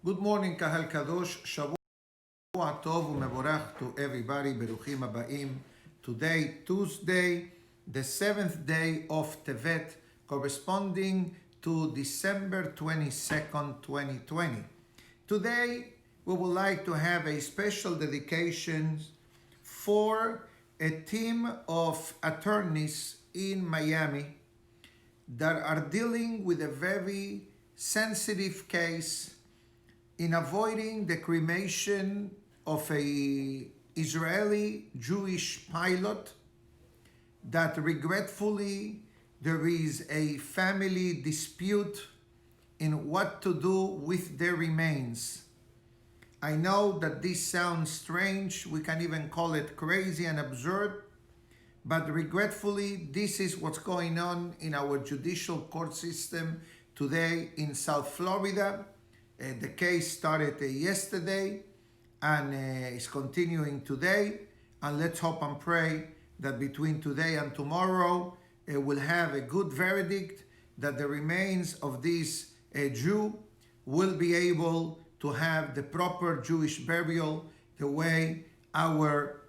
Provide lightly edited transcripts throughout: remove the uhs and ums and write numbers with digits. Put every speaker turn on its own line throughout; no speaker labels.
Good morning, Kahal Kadosh. Shavua Tov u'mevorach to everybody. Beruchim Abaim. Today, Tuesday, the 7th day of Tevet, corresponding to December 22nd, 2020. Today, we would like to have a special dedication for a team of attorneys in Miami that are dealing with a very sensitive case in avoiding the cremation of a Israeli Jewish pilot that regretfully there is a family dispute in what to do with their remains. I know that this sounds strange, we can even call it crazy and absurd, but regretfully this is what's going on in our judicial court system today in South Florida. The case started yesterday and is continuing today, and let's hope and pray that between today and tomorrow we'll have a good verdict, that the remains of this Jew will be able to have the proper Jewish burial, the way our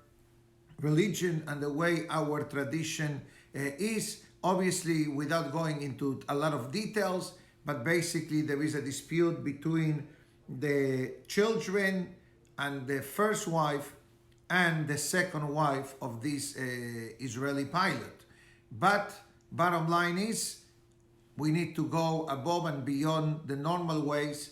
religion and the way our tradition is, obviously without going into a lot of details. But basically there is a dispute between the children and the first wife and the second wife of this Israeli pilot. But bottom line is, we need to go above and beyond the normal ways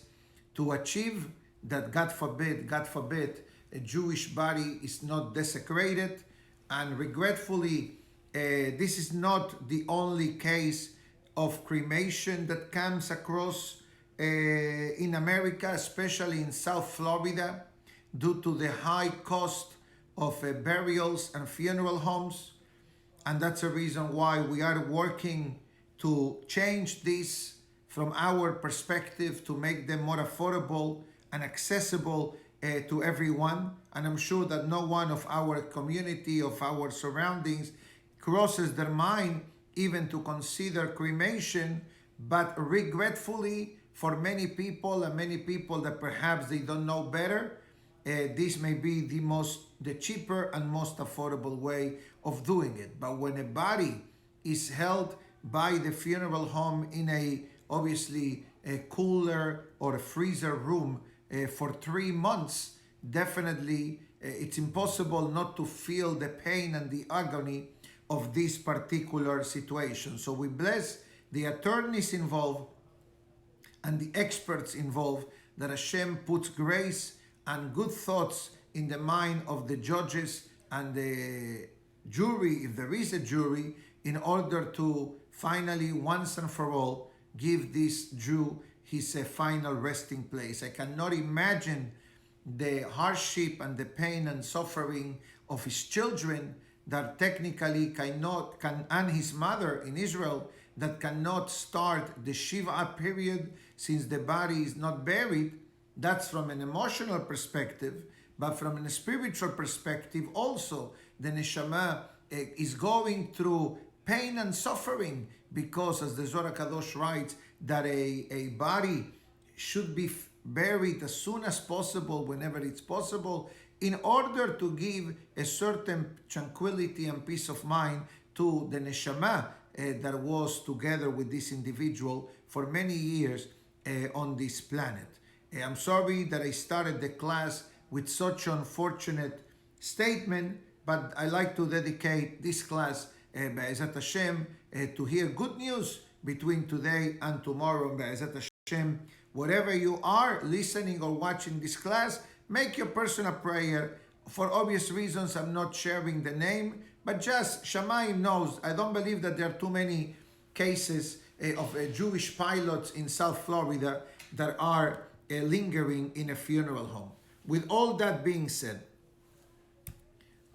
to achieve that, God forbid, a Jewish body is not desecrated. And regretfully, this is not the only case of cremation that comes across in America, especially in South Florida, due to the high cost of burials and funeral homes. And that's a reason why we are working to change this from our perspective to make them more affordable and accessible to everyone. And I'm sure that no one of our community, of our surroundings, crosses their mind even to consider cremation. But regretfully, for many people, and many people that perhaps they don't know better, this may be the cheaper and most affordable way of doing it. But when a body is held by the funeral home in obviously a cooler or a freezer room for 3 months, definitely it's impossible not to feel the pain and the agony of this particular situation. So we bless the attorneys involved and the experts involved, that Hashem puts grace and good thoughts in the mind of the judges and the jury, if there is a jury, in order to finally, once and for all, give this Jew his final resting place. I cannot imagine the hardship and the pain and suffering of his children that technically and his mother in Israel, that cannot start the Shiva period since the body is not buried. That's from an emotional perspective, but from a spiritual perspective also, the neshama is going through pain and suffering, because as the Zohar Kadosh writes, that a body should be buried as soon as possible, whenever it's possible, in order to give a certain tranquility and peace of mind to the neshama that was together with this individual for many years on this planet. I'm sorry that I started the class with such an unfortunate statement, but I like to dedicate this class, Be'ezat Hashem, to hear good news between today and tomorrow. Be'ezat Hashem, wherever you are listening or watching this class, make your personal prayer. For obvious reasons, I'm not sharing the name, but just Shamayim knows. I don't believe that there are too many cases of Jewish pilots in South Florida that are lingering in a funeral home. With all that being said,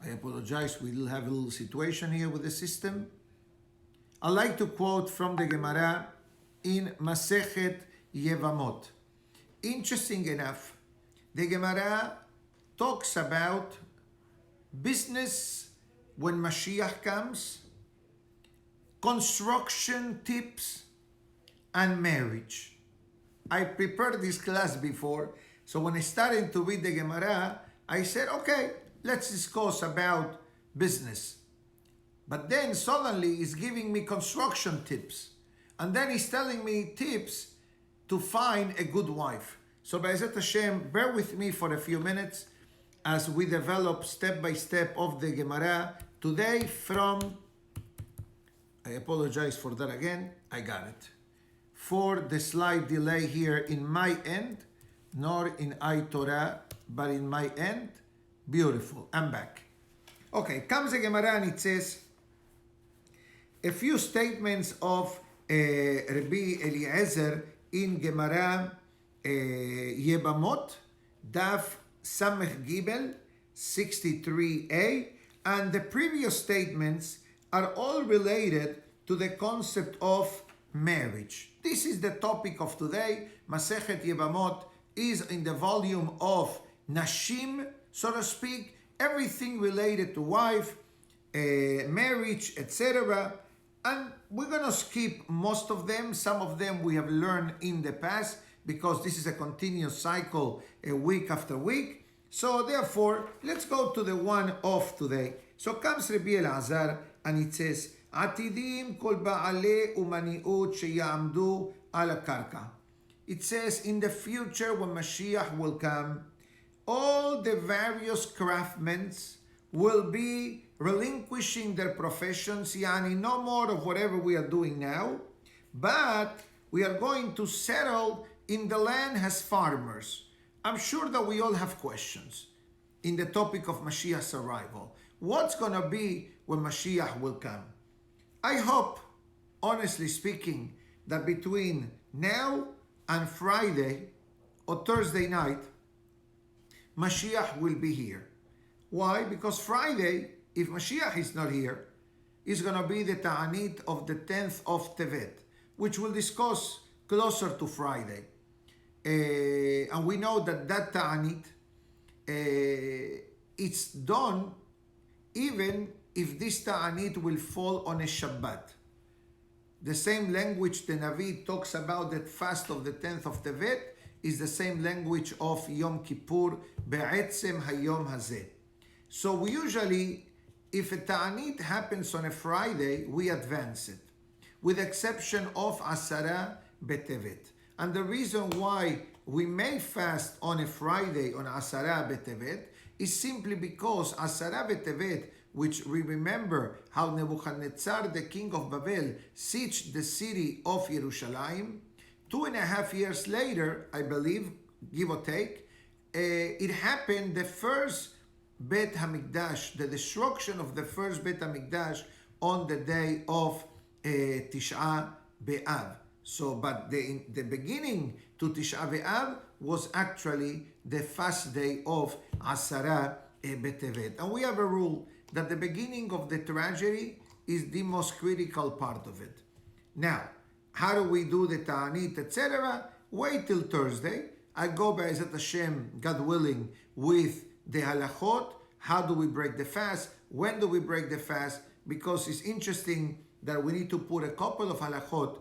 I apologize, we'll have a little situation here with the system. I like to quote from the Gemara in Masechet Yevamot. Interesting enough, the Gemara talks about business when Mashiach comes, construction tips, and marriage. I prepared this class before, so when I started to read the Gemara, I said, okay, let's discuss about business. But then suddenly he's giving me construction tips. And then he's telling me tips to find a good wife. So Be'ezat Hashem, bear with me for a few minutes as we develop step by step of the Gemara today from, I apologize for that again, I got it. For the slight delay here in my end, nor in iTorah, but in my end. Beautiful, I'm back. Okay, comes the Gemara and it says, a few statements of Rabbi Eliezer in Gemara Yebamot, Daf Samech Gibel 63a, and the previous statements are all related to the concept of marriage. This is the topic of today. Masechet Yebamot is in the volume of Nashim, so to speak, everything related to wife, marriage, etc. And we're going to skip most of them. Some of them we have learned in the past because this is a continuous cycle, week after week. So therefore, let's go to the one of today. So comes Rabbi Elazar and it says, Atidim kol ba'ale umaniut sheyamdu ala karka. It says, in the future when Mashiach will come, all the various craftsmen will be relinquishing their professions, yani no more of whatever we are doing now, but we are going to settle in the land as farmers. I'm sure that we all have questions in the topic of Mashiach's arrival. What's going to be when Mashiach will come? I hope, honestly speaking, that between now and Friday or Thursday night, Mashiach will be here. Why? Because Friday, if Mashiach is not here, is going to be the Ta'anit of the 10th of Tevet, which we'll discuss closer to Friday. And we know that that Ta'anit, it's done even if this Ta'anit will fall on a Shabbat. The same language the Navi talks about that fast of the 10th of Tevet is the same language of Yom Kippur, Be'etzem Hayom Hazeh. So we usually, if a Ta'anit happens on a Friday, we advance it, with exception of Asara B'Tevet. And the reason why we may fast on a Friday on Asara B'Tevet is simply because Asara B'Tevet, which we remember how Nebuchadnezzar, the king of Babel, sieged the city of Yerushalayim. 2.5 years later, I believe, give or take, it happened, the first Bet HaMikdash, the destruction of the first Bet HaMikdash on the day of Tisha B'Av. So, but the beginning to Tisha B'Av was actually the fast day of Asara B'Tevet. And we have a rule that the beginning of the tragedy is the most critical part of it. Now, how do we do the Ta'anit, etc.? Wait till Thursday. I go by Be'ezat Hashem, God willing, with the halachot. How do we break the fast? When do we break the fast? Because it's interesting that we need to put a couple of halachot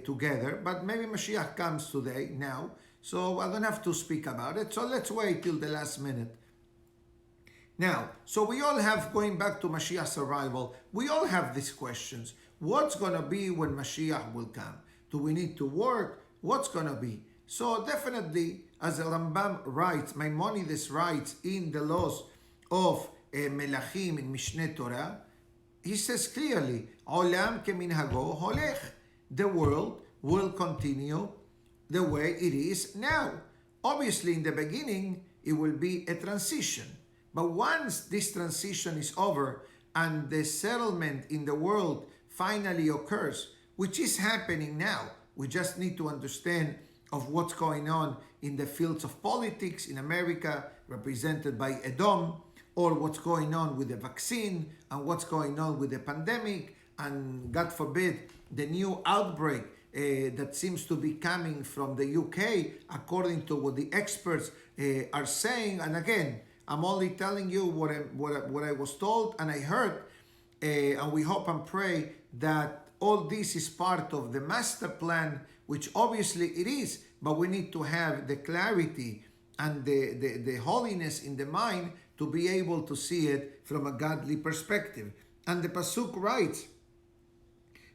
together, but maybe Mashiach comes today, now, so I don't have to speak about it. So let's wait till the last minute. Now, so we all have, going back to Mashiach's arrival, we all have these questions. What's going to be when Mashiach will come? Do we need to work? What's going to be? So definitely, as the Rambam writes, Maimonides writes in the laws of Melachim in Mishneh Torah, he says clearly, Olam keminhago holech. The world will continue the way it is now. Obviously, in the beginning, it will be a transition. But once this transition is over and the settlement in the world finally occurs, which is happening now, we just need to understand of what's going on in the fields of politics in America, represented by Edom, or what's going on with the vaccine, and what's going on with the pandemic, and God forbid, the new outbreak that seems to be coming from the UK, according to what the experts are saying. And again, I'm only telling you what I was told and I heard, and we hope and pray that all this is part of the master plan, which obviously it is, but we need to have the clarity and the holiness in the mind to be able to see it from a godly perspective. And the Pasuk writes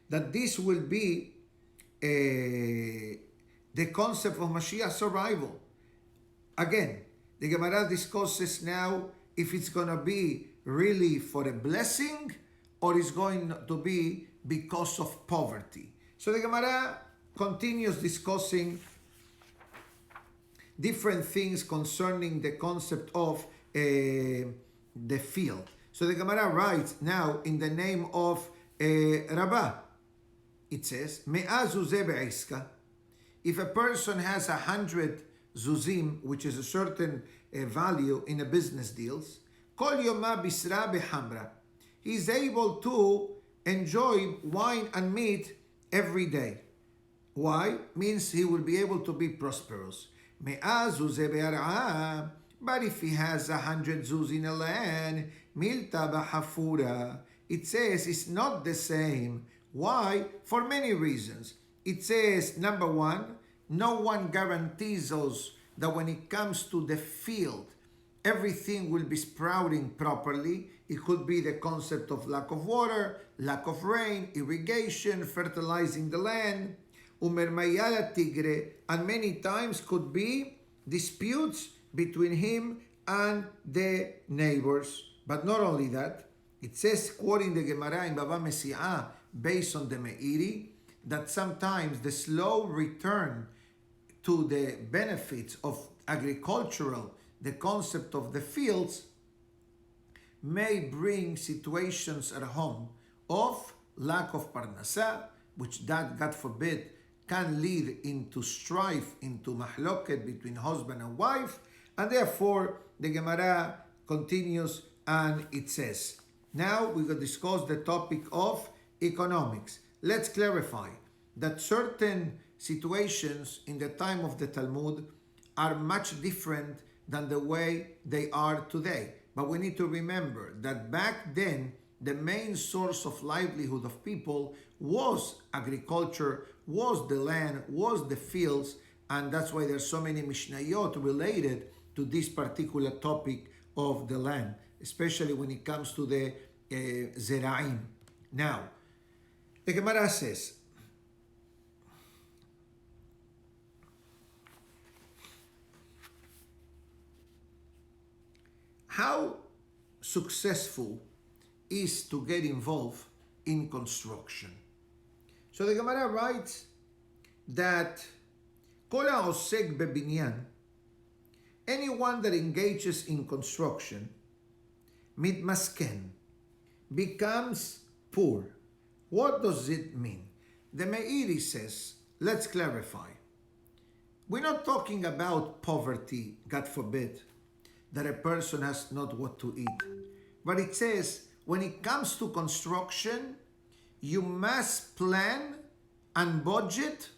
that this will be the concept of Mashiach's arrival. Again, the Gemara discusses now if it's going to be really for a blessing or it's going to be because of poverty. So the Gemara continues discussing different things concerning the concept of the field. So the Gemara writes now in the name of Rabbah. It says, Me'az zuzeh be'iska. If a person has 100 zuzim, which is a certain value in a business deals, kol yoma bisra behamra. He's able to enjoy wine and meat every day. Why? Means he will be able to be prosperous. Me'az zuzeh be'ar'a. But if he has 100 zuz in a land, milta b'hafura. It says it's not the same. Why? For many reasons. It says, number one, no one guarantees us that when it comes to the field, everything will be sprouting properly. It could be the concept of lack of water, lack of rain, irrigation, fertilizing the land. Umermayala tigre, and many times could be disputes between him and the neighbors. But not only that, it says, quoting the Gemara in Baba Mesi'ah, based on the Meiri, that sometimes the slow return to the benefits of agricultural, the concept of the fields, may bring situations at home of lack of parnasa, which that, God forbid, can lead into strife, into mahloket between husband and wife, and therefore the Gemara continues and it says, now we will discuss the topic of economics. Let's clarify that certain situations in the time of the Talmud are much different than the way they are today. But we need to remember that back then, the main source of livelihood of people was agriculture, was the land, was the fields, and that's why there's so many Mishnayot related to this particular topic of the land, especially when it comes to the Zera'im. Now, the Gemara says, how successful is to get involved in construction? So the Gemara writes that Kol ha'osek bebinyan, anyone that engages in construction, mitmasken, becomes poor. What does it mean? The Meiri says, let's clarify. We're not talking about poverty, God forbid, that a person has not what to eat. But it says, when it comes to construction, you must plan and budget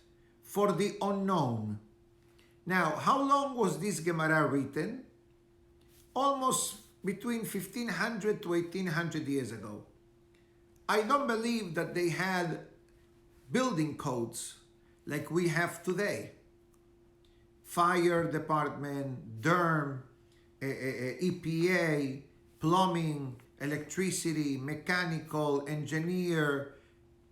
for the unknown. Now, how long was this Gemara written? Almost between 1500 to 1800 years ago. I don't believe that they had building codes like we have today. Fire department, DERM, EPA, plumbing, electricity, mechanical, engineer,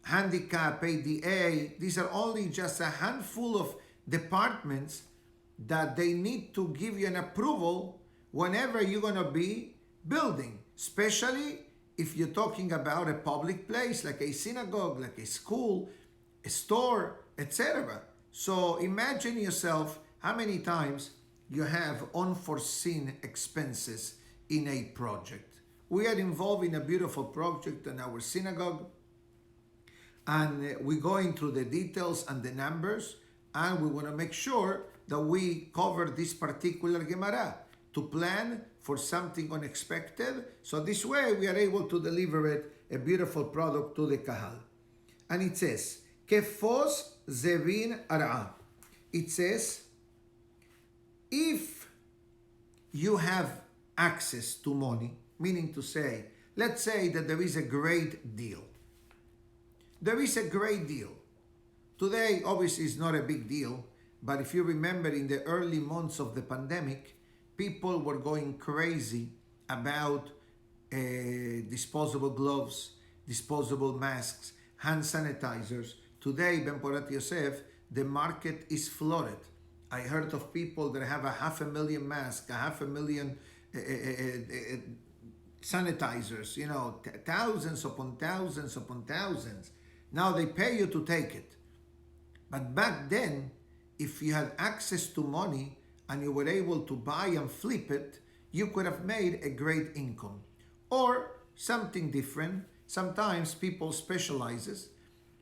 handicap, ADA. These are only just a handful of departments that they need to give you an approval whenever you're going to be building, especially if you're talking about a public place like a synagogue, like a school, a store, etc. So imagine yourself how many times you have unforeseen expenses in a project. We are involved in a beautiful project in our synagogue, and we go into the details and the numbers, and we want to make sure that we cover this particular Gemara to plan for something unexpected. So this way we are able to deliver it, a beautiful product to the Kahal. And it says, Kefos zevin ar'a. It says, if you have access to money, meaning to say, let's say that there is a great deal. There is a great deal. Today, obviously, is not a big deal, But if you remember, in the early months of the pandemic, people were going crazy about disposable gloves, disposable masks, hand sanitizers. Today, Ben Porat Yosef, the market is flooded. I heard of people that have 500,000 masks, 500,000 sanitizers, thousands upon thousands upon thousands. Now they pay you to take it. But back then, if you had access to money and you were able to buy and flip it, you could have made a great income. Or something different. Sometimes people specializes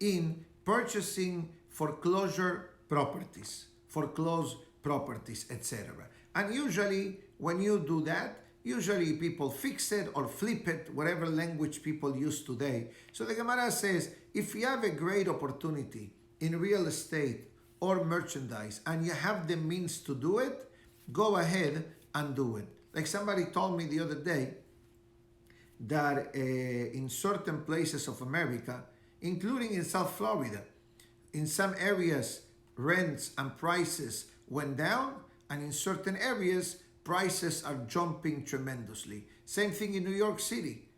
in purchasing foreclosure properties, foreclosed properties, etc. And usually when you do that, usually people fix it or flip it, whatever language people use today. So the Gemara says, if you have a great opportunity in real estate or merchandise and you have the means to do it, go ahead and do it. Like somebody told me the other day that in certain places of America, including in South Florida, in some areas rents and prices went down, and in certain areas prices are jumping tremendously. Same thing in New York City.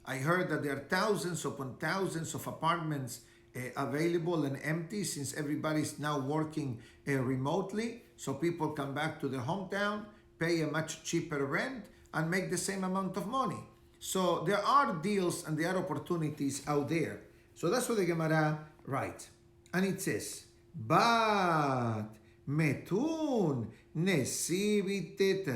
I heard that there are thousands upon thousands of apartments available and empty since everybody's now working remotely, so people come back to their hometown, pay a much cheaper rent, and make the same amount of money. So there are deals and there are opportunities out there. So that's what the Gemara writes. And it says, Bat metun nesiviteta.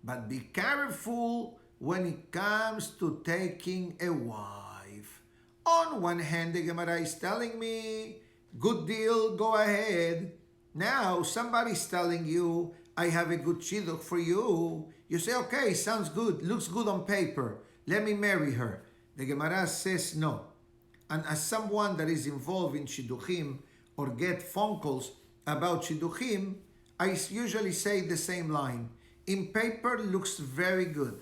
But be careful when it comes to taking a wife. On one hand, the Gemara is telling me, good deal, go ahead. Now, somebody's telling you, I have a good shidduch for you. You say, okay, sounds good, looks good on paper. Let me marry her. The Gemara says no. And as someone that is involved in shidduchim or get phone calls about shidduchim, I usually say the same line. In paper, looks very good.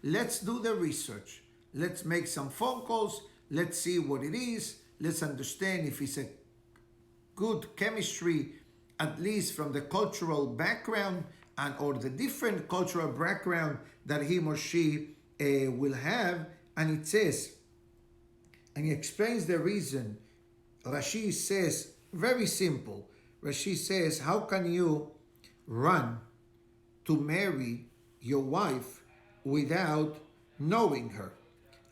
Let's do the research. Let's make some phone calls. Let's see what it is. Let's understand if it's a good chemistry, at least from the cultural background and or the different cultural background that him or she will have. And it says, and he explains the reason. Rashi says, very simple. Rashi says, how can you run to marry your wife without knowing her?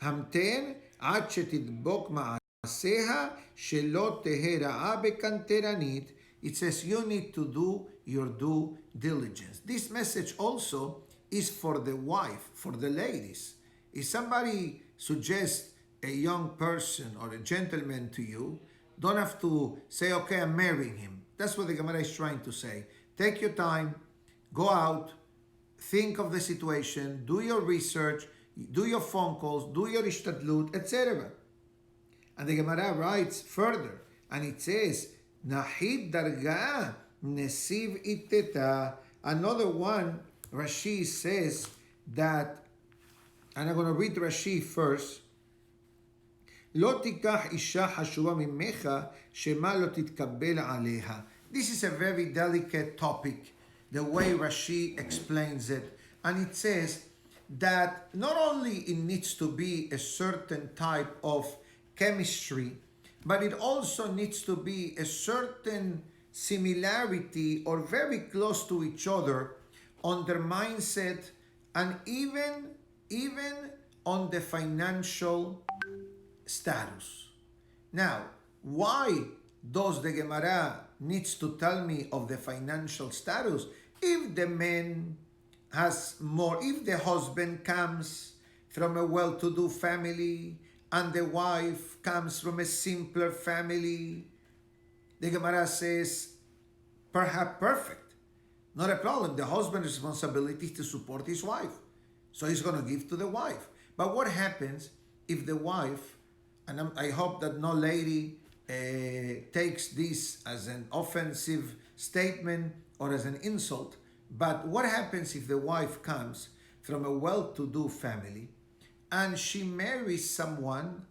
Hamten עד שתדבוק מעשיה שלא תהא רעה בקנטרנית. It says you need to do your due diligence. This message also is for the wife, for the ladies. If somebody suggests a young person or a gentleman to you, don't have to say, okay, I'm marrying him. That's what the Gemara is trying to say. Take your time, go out, think of the situation, do your research, do your phone calls, do your ishtadlut, etc. And the Gemara writes further, and it says, Nahid darga nesiv iteta. Another one, Rashi says that, and I'm going to read Rashi first. לא תיקח אישה חשובה ממך, שמה לא תתקבל עליה. This is a very delicate topic, the way Rashi explains it. And it says that not only it needs to be a certain type of chemistry, but it also needs to be a certain similarity or very close to each other on their mindset and even on the financial status. Now, why does the Gemara needs to tell me of the financial status? If the man has more, if the husband comes from a well-to-do family and the wife comes from a simpler family, the Gemara says, perhaps perfect, not a problem. The husband's responsibility is to support his wife, so he's going to give to the wife. But what happens if the wife, and I hope that no lady takes this as an offensive statement or as an insult, but what happens if the wife comes from a well-to-do family and she marries someone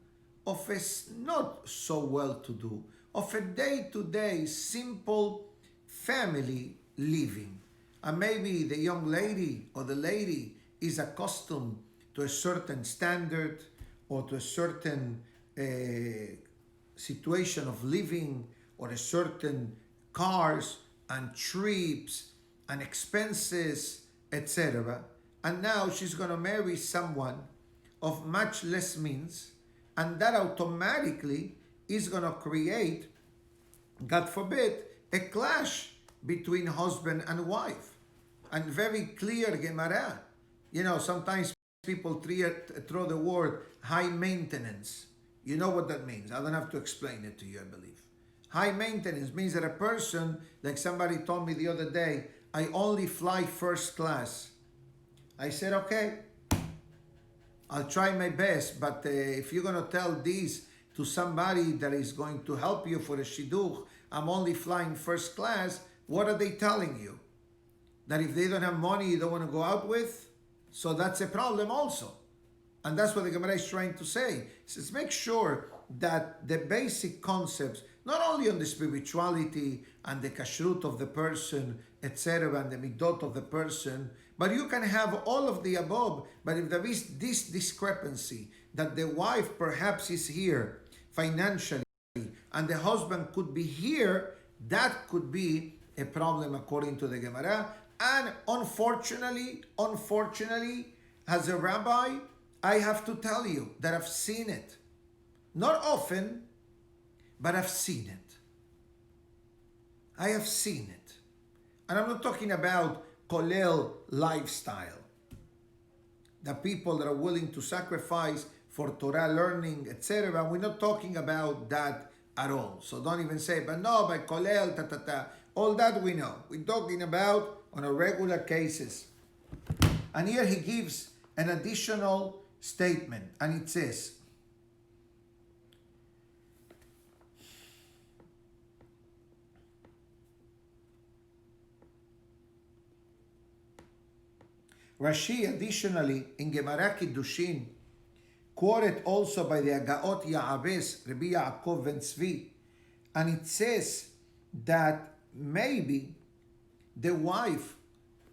of a not so well-to-do, of a day-to-day simple family living. And maybe the young lady or the lady is accustomed to a certain standard or to a certain situation of living, or a certain cars and trips and expenses, etc. And now she's going to marry someone of much less means, and that automatically is going to create, God forbid, a clash between husband and wife. And very clear Gemara. Sometimes people throw the word high maintenance. You know what that means. I don't have to explain it to you, I believe. High maintenance means that a person, like somebody told me the other day, I only fly first class. I said, okay, I'll try my best, but if you're going to tell this to somebody that is going to help you for a shidduch, I'm only flying first class, what are they telling you? That if they don't have money, you don't want to go out with? So that's a problem also. And that's what the Gemara is trying to say. It says, make sure that the basic concepts, not only on the spirituality and the kashrut of the person, etc., and the midot of the person, but you can have all of the above. But if there is this discrepancy, that the wife perhaps is here financially, and the husband could be here, that could be a problem according to the Gemara. And unfortunately, as a rabbi, I have to tell you that I've seen it. Not often, but I've seen it. I have seen it. And I'm not talking about kolel lifestyle. The people that are willing to sacrifice for Torah learning, etc. We're not talking about that at all. So don't even say, but no, by kolel, ta. All that we know. We're talking about on a regular cases. And here he gives an additional statement, and it says, Rashi additionally in Gemara Kiddushin, quoted also by the Agaot Ya'abes, Rabbi Yaakov ben Tzvi, and it says that maybe the wife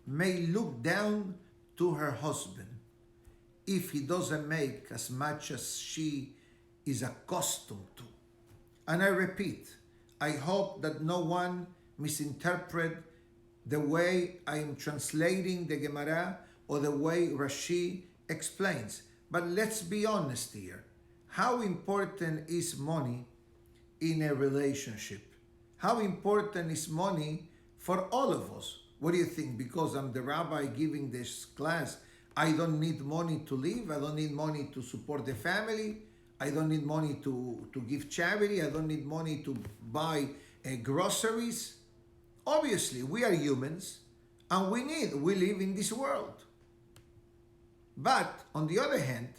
may look down to her husband if he doesn't make as much as she is accustomed to. And I repeat, I hope that no one misinterpret the way I am translating the Gemara or the way Rashi explains. But let's be honest here. How important is money in a relationship? How important is money for all of us? What do you think? Because I'm the rabbi giving this class, I don't need money to live. I don't need money to support the family. I don't need money to give charity. I don't need money to buy groceries. Obviously, we are humans and we live in this world. But on the other hand,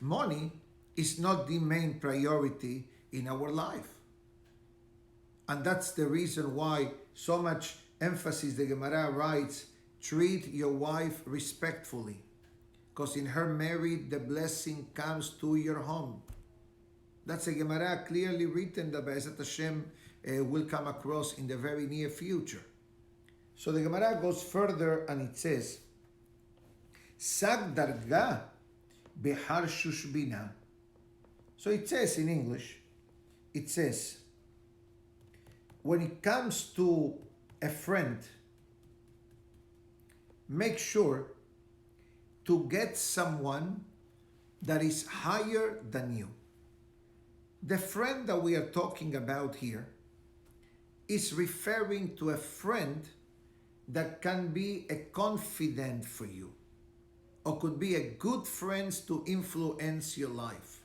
money is not the main priority in our life. And that's the reason why so much emphasis the Gemara writes, treat your wife respectfully, because in her marriage the blessing comes to your home. That's a Gemara clearly written that Be'ezat Hashem will come across in the very near future. So the Gemara goes further and it says, Sag darga behar shushbina. So it says in English, it says, when it comes to a friend, make sure to get someone that is higher than you. The friend that we are talking about here is referring to a friend that can be a confidant for you, or could be a good friend to influence your life.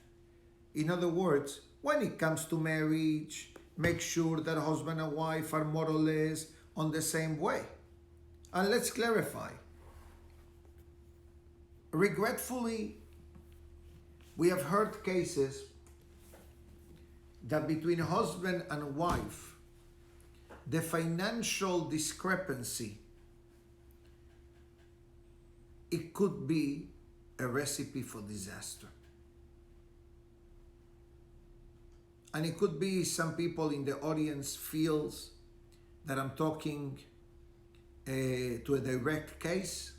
In other words, when it comes to marriage, make sure that husband and wife are more or less on the same way. And let's clarify. Regretfully, we have heard cases that between husband and wife, the financial discrepancy, it could be a recipe for disaster. And it could be some people in the audience feels that I'm talking to a direct case.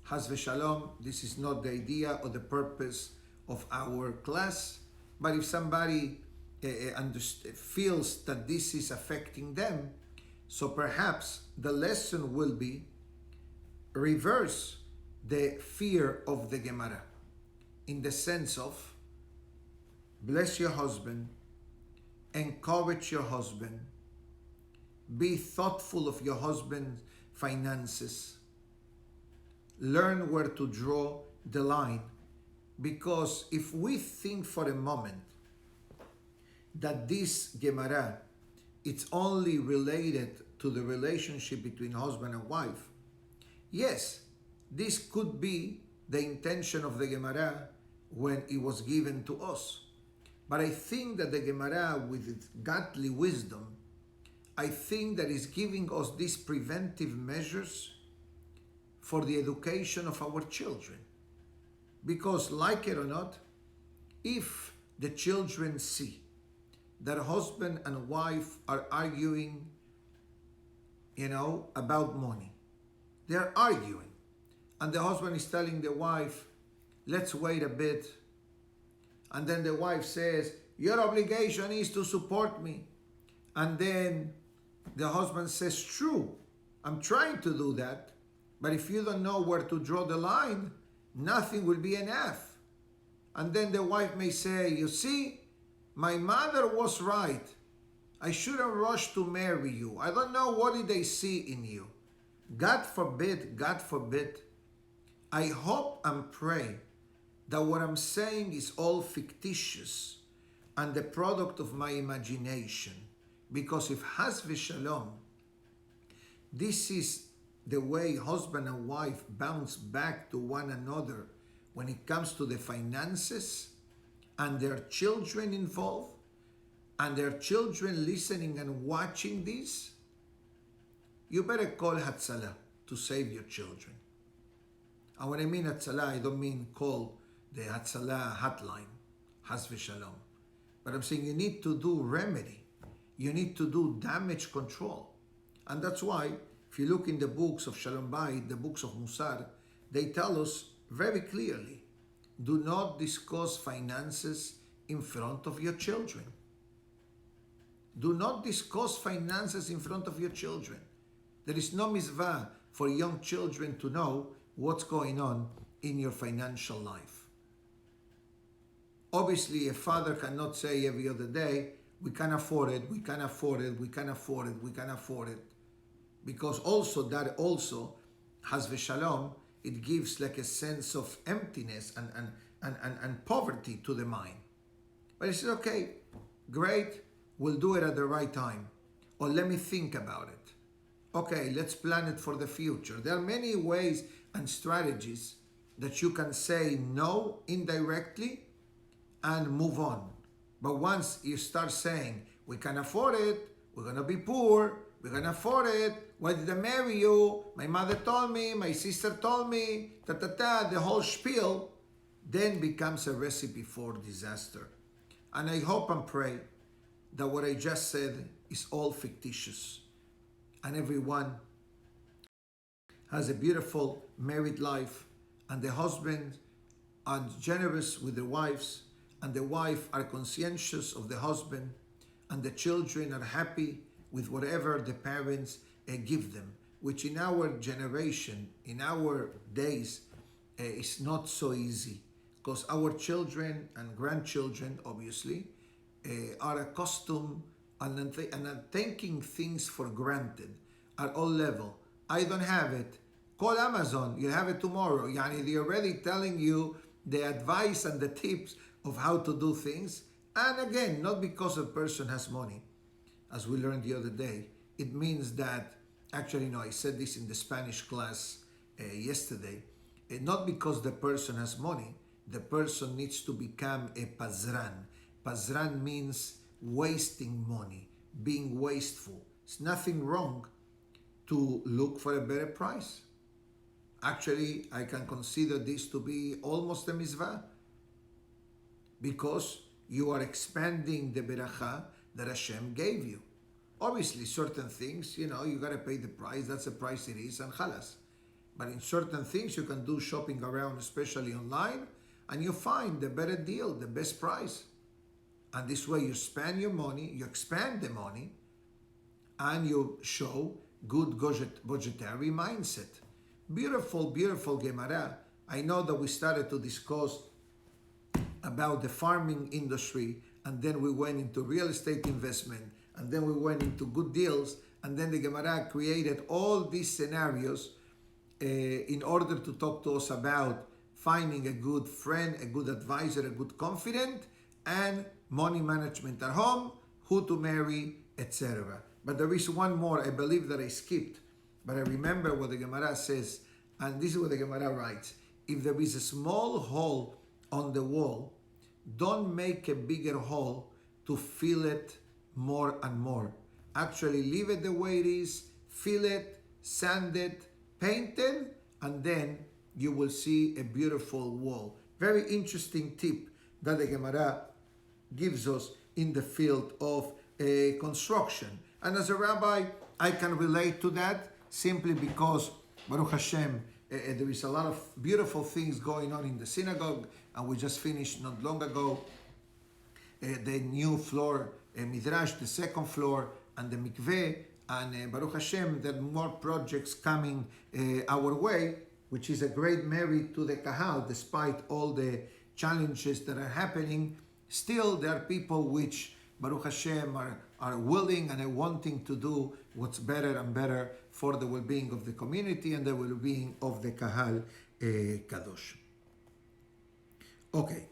Chas v'shalom, this is not the idea or the purpose of our class, but if somebody feels that this is affecting them, so perhaps the lesson will be reverse the fear of the Gemara, in the sense of bless your husband, encourage your husband, be thoughtful of your husband's finances, learn where to draw the line. Because if we think for a moment that this Gemara, it's only related to the relationship between husband and wife, yes, this could be the intention of the Gemara when it was given to us. But I think that the Gemara, with its godly wisdom, I think that is giving us these preventive measures for the education of our children. Because, like it or not, if the children see that husband and wife are arguing, about money, they're arguing, and the husband is telling the wife, let's wait a bit, and then the wife says, your obligation is to support me, and then the husband says, true, I'm trying to do that, but if you don't know where to draw the line, nothing will be enough. And then the wife may say, you see, my mother was right. I shouldn't rush to marry you. I don't know what did they see in you. God forbid, God forbid. I hope and pray that what I'm saying is all fictitious and the product of my imagination. Because if Chas v'shalom, this is the way husband and wife bounce back to one another when it comes to the finances, and their children involved, and their children listening and watching this, you better call Hatzalah to save your children. And when I mean Hatzalah, I don't mean call the Hatzalah hotline, Chas v'shalom. But I'm saying you need to do remedy. You need to do damage control. And that's why, if you look in the books of Shalom Bayit, the books of Musar, they tell us very clearly, do not discuss finances in front of your children. Do not discuss finances in front of your children. There is no mitzvah for young children to know what's going on in your financial life. Obviously, a father cannot say every other day, we can't afford it, we can't afford it, we can't afford it, we can't afford it. Because that also, Chas v'shalom, it gives like a sense of emptiness and poverty to the mind. But he says, okay, great, we'll do it at the right time. Or let me think about it. Okay, let's plan it for the future. There are many ways and strategies that you can say no indirectly and move on. But once you start saying, we can afford it, we're going to be poor, we're going to afford it, why did I marry you, my mother told me, my sister told me, the whole spiel, then becomes a recipe for disaster. And I hope and pray that what I just said is all fictitious. And everyone has a beautiful married life, and the husband are generous with their wives, and the wife are conscientious of the husband, and the children are happy with whatever the parents give them, which in our generation, in our days, is not so easy, because our children and grandchildren, obviously, are accustomed and are taking things for granted at all level. I don't have it. Call Amazon, you'll have it tomorrow. Yani, they're already telling you the advice and the tips of how to do things. And again, not because a person has money, as we learned the other day. It means that, actually, no, I said this in the Spanish class yesterday, not because the person has money, the person needs to become a pazran. Pazran means wasting money, being wasteful. It's nothing wrong to look for a better price. Actually, I can consider this to be almost a mitzvah, because you are expanding the beracha that Hashem gave you. Obviously, certain things, you got to pay the price. That's the price it is, and khalas. But in certain things, you can do shopping around, especially online, and you find the better deal, the best price. And this way you spend your money, you expand the money, and you show good budgetary mindset. Beautiful, beautiful Gemara. I know that we started to discuss about the farming industry, and then we went into real estate investment, and then we went into good deals, and then the Gemara created all these scenarios in order to talk to us about finding a good friend, a good advisor, a good confidant, and money management at home, who to marry, etc. But there is one more, I believe that I skipped, but I remember what the Gemara says, and this is what the Gemara writes. If there is a small hole on the wall, don't make a bigger hole to fill it more and more. Actually, leave it the way it is, fill it, sand it, paint it, and then you will see a beautiful wall. Very interesting tip that the Gemara gives us in the field of construction. And as a rabbi, I can relate to that simply because, Baruch Hashem, there is a lot of beautiful things going on in the synagogue, and we just finished not long ago the new floor, Midrash, the second floor, and the mikveh, and Baruch Hashem, there are more projects coming our way, which is a great merit to the Kahal, despite all the challenges that are happening. Still, there are people which, Baruch Hashem, are willing and are wanting to do what's better and better for the well-being of the community and the well-being of the Kahal Kadosh. Okay.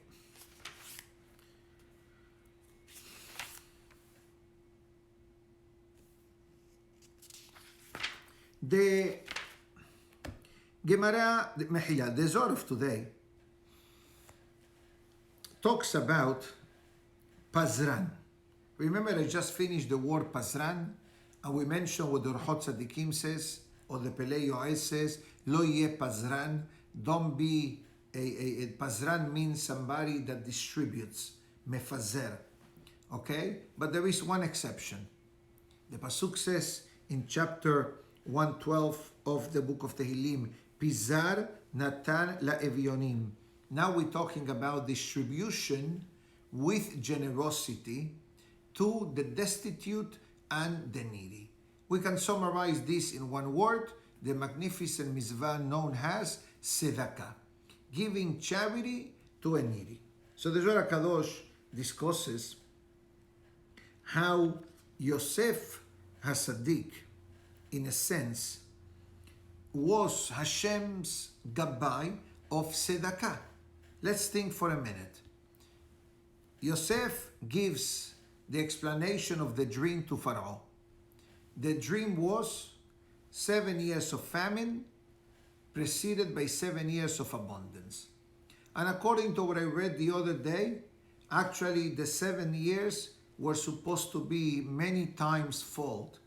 The Gemara, Mehila, the Zohar of today, talks about Pazran. Remember, I just finished the word Pazran, and we mentioned what the Orchot Tzadikim says, or the Pelei Yoel says, Lo yeh Pazran, don't be a Pazran means somebody that distributes, mefazer, okay? But there is one exception. The Pasuk says in chapter 112 of the book of Tehillim, Pizar Natan La'evionim. Now we're talking about distribution with generosity to the destitute and the needy. We can summarize this in one word, the magnificent mitzvah known as Sedaka, giving charity to a needy. So the Zohar Kadosh discusses how Yosef HaSadik, in a sense, was Hashem's gabbai of Sedaka. Let's think for a minute. Yosef gives the explanation of the dream to Pharaoh. The dream was 7 years of famine preceded by 7 years of abundance. And according to what I read the other day, actually the 7 years were supposed to be many times fold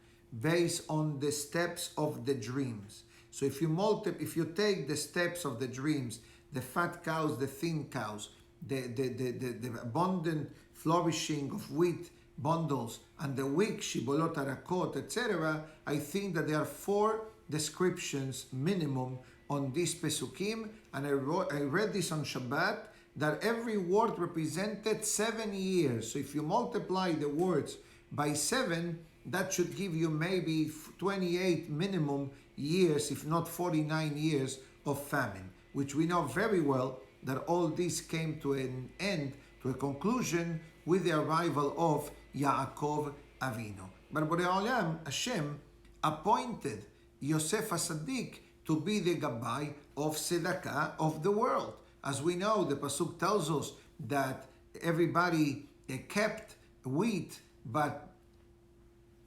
based on the steps of the dreams. So if you take the steps of the dreams, the fat cows, the thin cows, the abundant flourishing of wheat bundles, and the weak shibolot arakot, etc., I think that there are 4 descriptions minimum on these pesukim, and I read this on Shabbat, that every word represented 7 years. So if you multiply the words by 7, that should give you maybe 28 minimum years, if not 49 years of famine, which we know very well that all this came to an end, to a conclusion, with the arrival of Yaakov Avinu. But Borei Olam, Hashem, appointed Yosef HaSadik to be the gabbai of Sedaka of the world. As we know, the Pasuk tells us that everybody kept wheat, but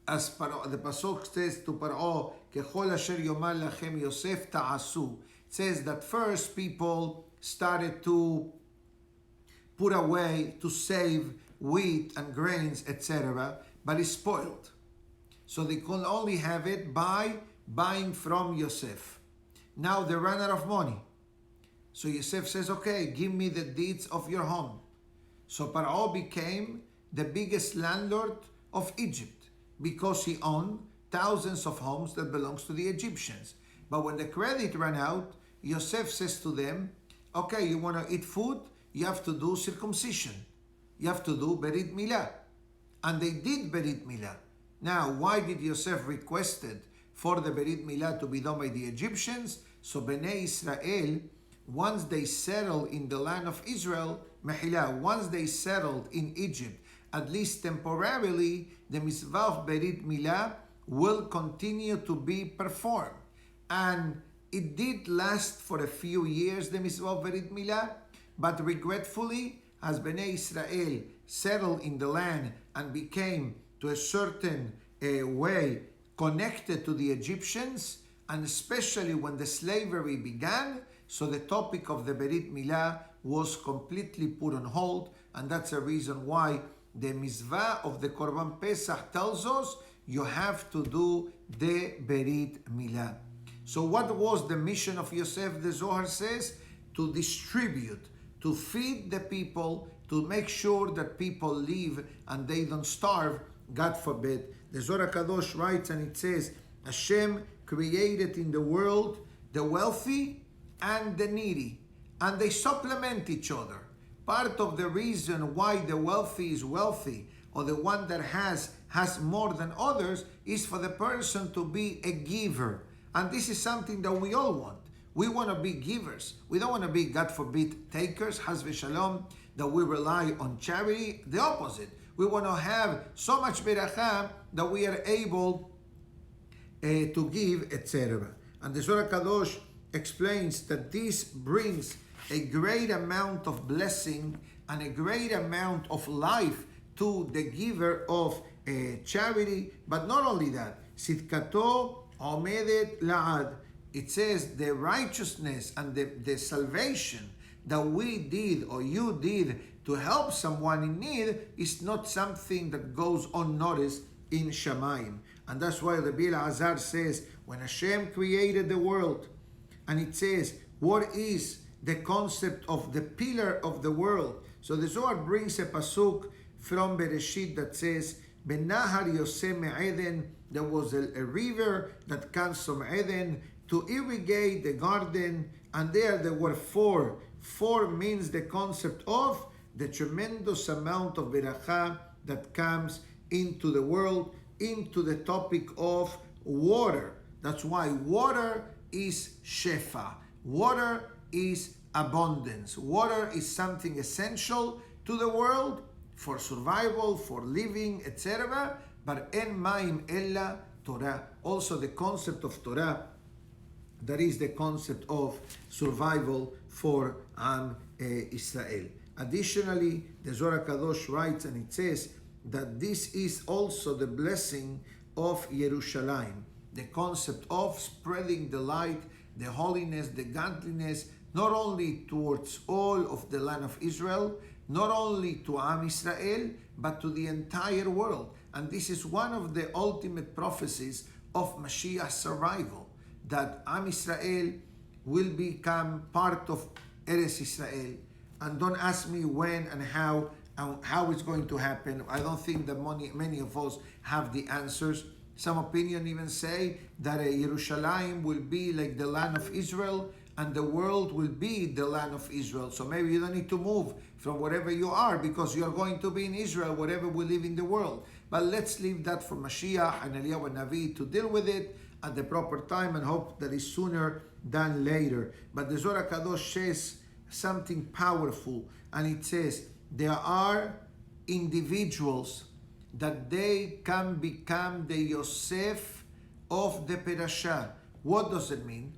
as the Pasuk says to Paro, Kechol asher yomar lachem Yosef ta'asu. It says that first people started to put away, to save wheat and grains, etc., but it's spoiled. So they could only have it by buying from Yosef. Now they ran out of money. So Yosef says, okay, give me the deeds of your home. So Paro became the biggest landlord of Egypt. because he owned thousands of homes that belongs to the Egyptians. But when the credit ran out, Yosef says to them, okay, you want to eat food? You have to do circumcision. You have to do Berit Milah. And they did Berit Milah. Now, why did Yosef requested for the Berit Milah to be done by the Egyptians? So Bnei Israel, once they settled in the land of Israel, Mehilah, once they settled in Egypt, at least temporarily, the mitzvah of Berit Milah will continue to be performed. And it did last for a few years, the mitzvah of Berit Milah, but regretfully, as Bnei Israel settled in the land and became to a certain way connected to the Egyptians, and especially when the slavery began, so the topic of the Berit Milah was completely put on hold, and that's a reason why the mitzvah of the Korban Pesach tells us you have to do the Berit Milah. So what was the mission of Yosef? The Zohar says to distribute, to feed the people, to make sure that people live and they don't starve, God forbid. The Zohar Kadosh writes and it says, Hashem created in the world the wealthy and the needy, and they supplement each other. Part of the reason why the wealthy is wealthy, or the one that has more than others, is for the person to be a giver. And this is something that we all want. We want to be givers. We don't want to be, God forbid, takers, Haz v'shalom, that we rely on charity. The opposite. We want to have so much beracha that we are able to give, etc. And the Zohar Kadosh explains that this brings a great amount of blessing and a great amount of life to the giver of charity. But not only that, Sidkato Omedet La'ad. It says the righteousness and the salvation that we did or you did to help someone in need is not something that goes unnoticed in Shamayim. And that's why Rabbi Elazar says, when Hashem created the world, and it says, what is the concept of the pillar of the world? So the Zohar brings a pasuk from Bereshit that says, Benahar Yosem Eden, there was a river that comes from Eden to irrigate the garden, and there were four. Four means the concept of the tremendous amount of beracha that comes into the world, into the topic of water. That's why water is shefa. Water is abundance. Water is something essential to the world for survival, for living, etc. But en maim ella Torah. Also the concept of Torah, that is the concept of survival for Am Israel. Additionally, the Zohar Kadosh writes and it says that this is also the blessing of Yerushalayim, the concept of spreading the light, the holiness, the godliness, not only towards all of the land of Israel, not only to Am Israel, but to the entire world. And this is one of the ultimate prophecies of Mashiach's arrival, that Am Israel will become part of Eretz Israel. And don't ask me when and how it's going to happen. I don't think that many of us have the answers. Some opinion even say that Yerushalayim will be like the land of Israel and the world will be the land of Israel. So maybe you don't need to move from wherever you are because you are going to be in Israel, wherever we live in the world. But let's leave that for Mashiach and Eliyahu Navi to deal with it at the proper time and hope that is sooner than later. But the Zohar Kadosh says something powerful, and it says there are individuals that they can become the Yosef of the Perashah. What does it mean?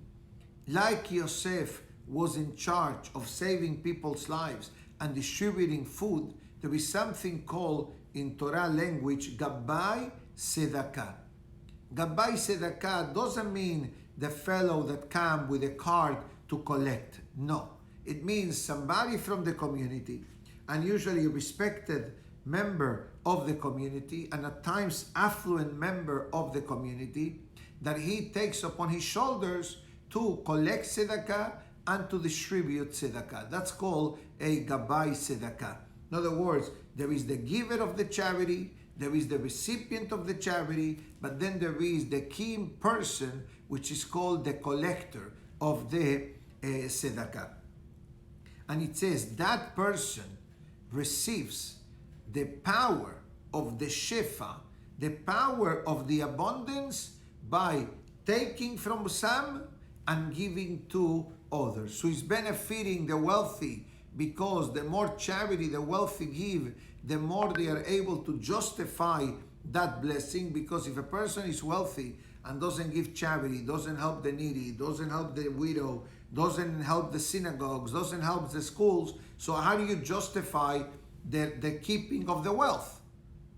Like Yosef was in charge of saving people's lives and distributing food, there is something called in Torah language Gabbai Sedaka. Gabbai Sedaka doesn't mean the fellow that comes with a card to collect. No. It means somebody from the community, and usually a respected member of the community, and at times affluent member of the community, that he takes upon his shoulders to collect tzedakah and to distribute tzedakah. That's called a gabbai tzedakah. In other words, there is the giver of the charity, there is the recipient of the charity, but then there is the key person, which is called the collector of the Sedaka. And it says that person receives the power of the Shefa, the power of the abundance, by taking from some and giving to others. So he's benefiting the wealthy, because the more charity the wealthy give, the more they are able to justify that blessing. Because if a person is wealthy and doesn't give charity, doesn't help the needy, doesn't help the widow, doesn't help the synagogues, doesn't help the schools, so how do you justify the keeping of the wealth?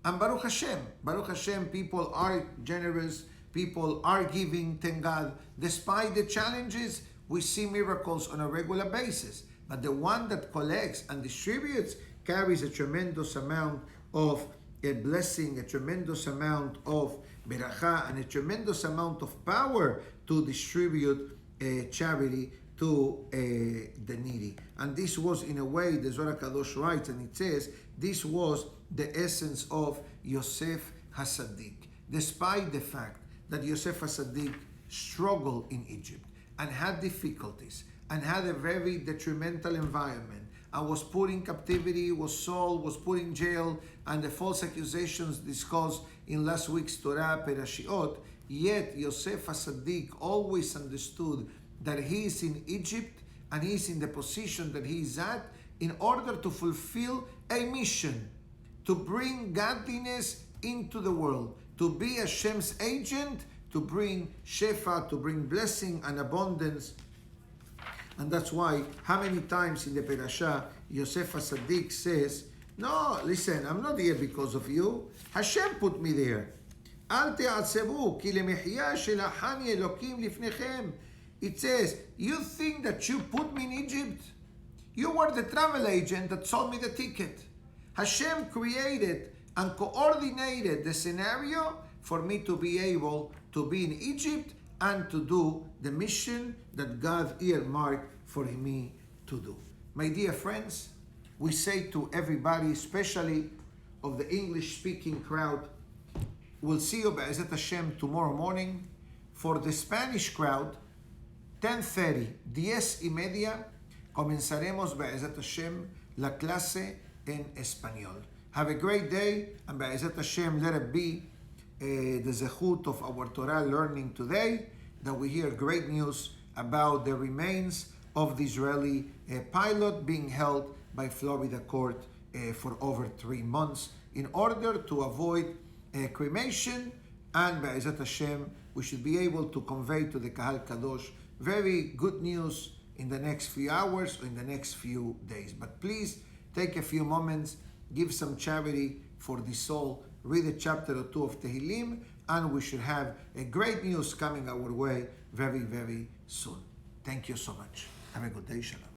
And Baruch Hashem, people are generous, people are giving, thank God. Despite the challenges, we see miracles on a regular basis. But the one that collects and distributes carries a tremendous amount of a blessing, a tremendous amount of beracha, and a tremendous amount of power to distribute charity to the needy. And this was, in a way, the Zohar Kadosh writes, and it says, this was the essence of Yosef HaSaddik. Despite the fact that Yosef HaSaddik struggled in Egypt and had difficulties and had a very detrimental environment and was put in captivity, was sold, was put in jail, and the false accusations discussed in last week's Torah Perashiot, yet Yosef HaSaddik always understood that he is in Egypt and he is in the position that he is at in order to fulfill a mission, to bring godliness into the world, to be Hashem's agent, to bring shefa, to bring blessing and abundance. And that's why, how many times in the Perashah, Yosef HaSaddik says, no, listen, I'm not here because of you. Hashem put me there. Al te'atzevu, ki lemechya shelachani Elokim lifnechem. It says, you think that you put me in Egypt? You were the travel agent that sold me the ticket. Hashem created and coordinated the scenario for me to be able to be in Egypt and to do the mission that God earmarked for me to do. My dear friends, we say to everybody, especially of the English-speaking crowd, we'll see you Be'ezat Hashem tomorrow morning. For the Spanish crowd, 10:30, 10:30, comenzaremos Be'ezat Hashem la clase en español. Have a great day, and Be'ezat Hashem, let it be the zechut of our Torah learning today, that we hear great news about the remains of the Israeli pilot being held by Florida court for over 3 months in order to avoid cremation. And Be'ezat Hashem, we should be able to convey to the Kahal Kadosh very good news in the next few hours or in the next few days. But please take a few moments, give some charity for the soul, read a chapter or two of Tehillim, and we should have a great news coming our way very, very soon. Thank you so much. Have a good day. Shalom.